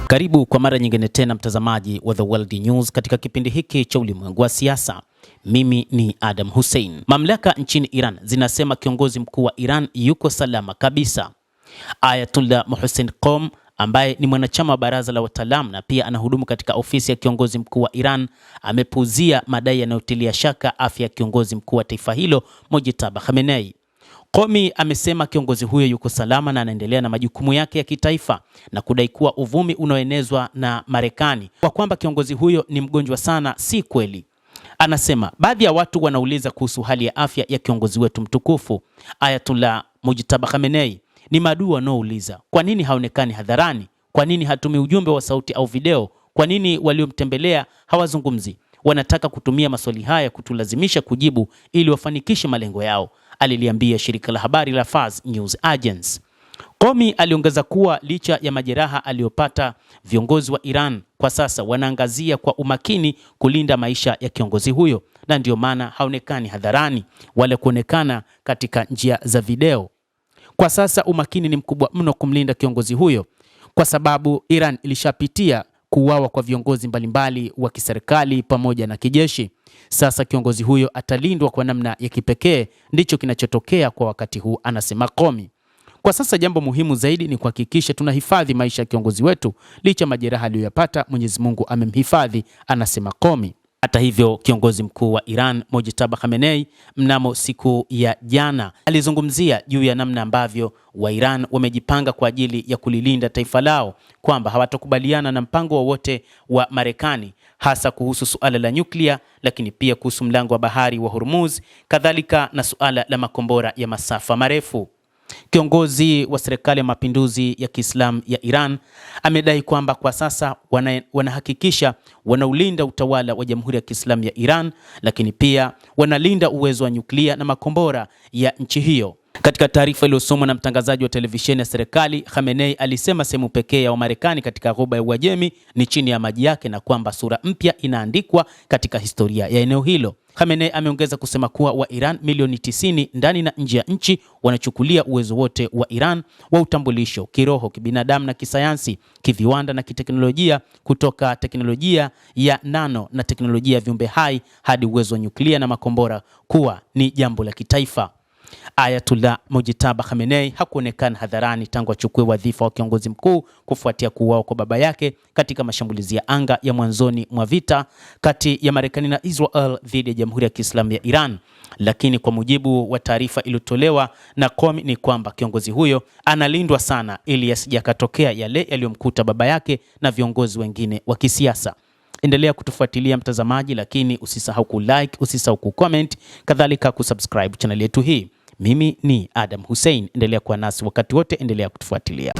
Karibu kwa mara nyingine tena mtazamaji wa The World News katika kipindi hiki cha ulimwengu wa siasa. Mimi ni Adam Hussein. Mamlaka nchini Iran zinasema kiongozi mkuu wa Iran yuko salama kabisa. Ayatollah Mohsen Qom ambaye ni mwanachama wa baraza la wataalamu na pia anahudumu katika ofisi ya kiongozi mkuu wa Iran amepuuzia madai yanayotilia shaka afya ya kiongozi mkuu wa taifa hilo Mojtaba Khamenei. Qomi amesema kiongozi huyo yuko salama na anaendelea na majukumu yake ya kitaifa na kudai kuwa uvumi unaoenezwa na Marekani kwa kwamba kiongozi huyo ni mgonjwa sana si kweli. Anasema baadhi ya watu wanauliza kuhusu hali ya afya ya kiongozi wetu mtukufu Ayatollah Mojtaba Khamenei. Ni maadui wanaouliza kwa nini haonekani hadharani, kwa nini hatumi ujumbe wa sauti au video, kwa nini waliomtembelea hawazungumzi. Wanataka kutumia maswali haya kutulazimisha kujibu ili wafanikishe malengo yao, aliliambia shirika la habari la Fars News Agency. Qomi aliongeza kuwa licha ya majeraha aliyopata, viongozi wa Iran kwa sasa wanaangazia kwa umakini kulinda maisha ya kiongozi huyo, na ndio maana haonekani hadharani wala kuonekana katika njia za video. Kwa sasa umakini ni mkubwa mno kumlinda kiongozi huyo kwa sababu Iran ilishapitia kuuawa kwa viongozi mbalimbali wa kiserikali pamoja na kijeshi. Sasa kiongozi huyo atalindwa kwa namna ya kipekee, ndicho kinachotokea kwa wakati huu, anasema Qomi. Kwa sasa jambo muhimu zaidi ni kuhakikisha tunahifadhi maisha ya kiongozi wetu, licha majeraha aliyoyapata Mwenyezi Mungu amemhifadhi, anasema Qomi. Hata hivyo, kiongozi mkuu wa Iran Mojtaba Khamenei mnamo siku ya jana alizungumzia juu ya namna ambavyo wa Iran wamejipanga kwa ajili ya kulilinda taifa lao, kwamba hawatokubaliana na mpango wowote wa Marekani, hasa kuhusu suala la nyuklia, lakini pia kuhusu mlango wa bahari wa Hormuz, kadhalika na suala la makombora ya masafa marefu. Kiongozi wa serikali ya mapinduzi ya Kiislamu ya Iran amedai kwamba kwa sasa wanahakikisha wanaulinda utawala wa Jamhuri ya Kiislamu ya Iran, lakini pia wanalinda uwezo wa nyuklia na makombora ya nchi hiyo. Katika taarifa iliyosomwa na mtangazaji wa televisheni ya serikali, Khamenei alisema sehemu pekee ya Wamarekani katika Ghuba ya Uajemi ni chini ya maji yake na kwamba sura mpya inaandikwa katika historia ya eneo hilo. Khamenei ameongeza kusema kuwa wa Iran milioni 90 ndani na nje ya nchi wanachukulia uwezo wote wa Iran wa utambulisho, kiroho, kibinadamu na kisayansi, kiviwanda na kiteknolojia, kutoka teknolojia ya nano na teknolojia ya viumbe hai hadi uwezo wa nyuklia na makombora kuwa ni jambo la kitaifa. Ayatollah Mojtaba Khamenei hakuonekana hadharani tangu achukue wadhifa wa kiongozi mkuu kufuatia kuuawa kwa baba yake katika mashambulizi ya anga ya mwanzoni mwa vita kati ya Marekani na Israel dhidi ya Jamhuri ya Kiislamu ya Iran. Lakini kwa mujibu wa taarifa iliyotolewa na Qomi ni kwamba kiongozi huyo analindwa sana ili yasijakatokea yale yaliyomkuta baba yake na viongozi wengine wa kisiasa. Endelea kutufuatilia mtazamaji, lakini usisahau kulike, usisahau kucomment, kadhalika kusubscribe channel yetu hii. Mimi ni Adam Hussein, endelea kuwa nasi wakati wote, endelea kutufuatilia.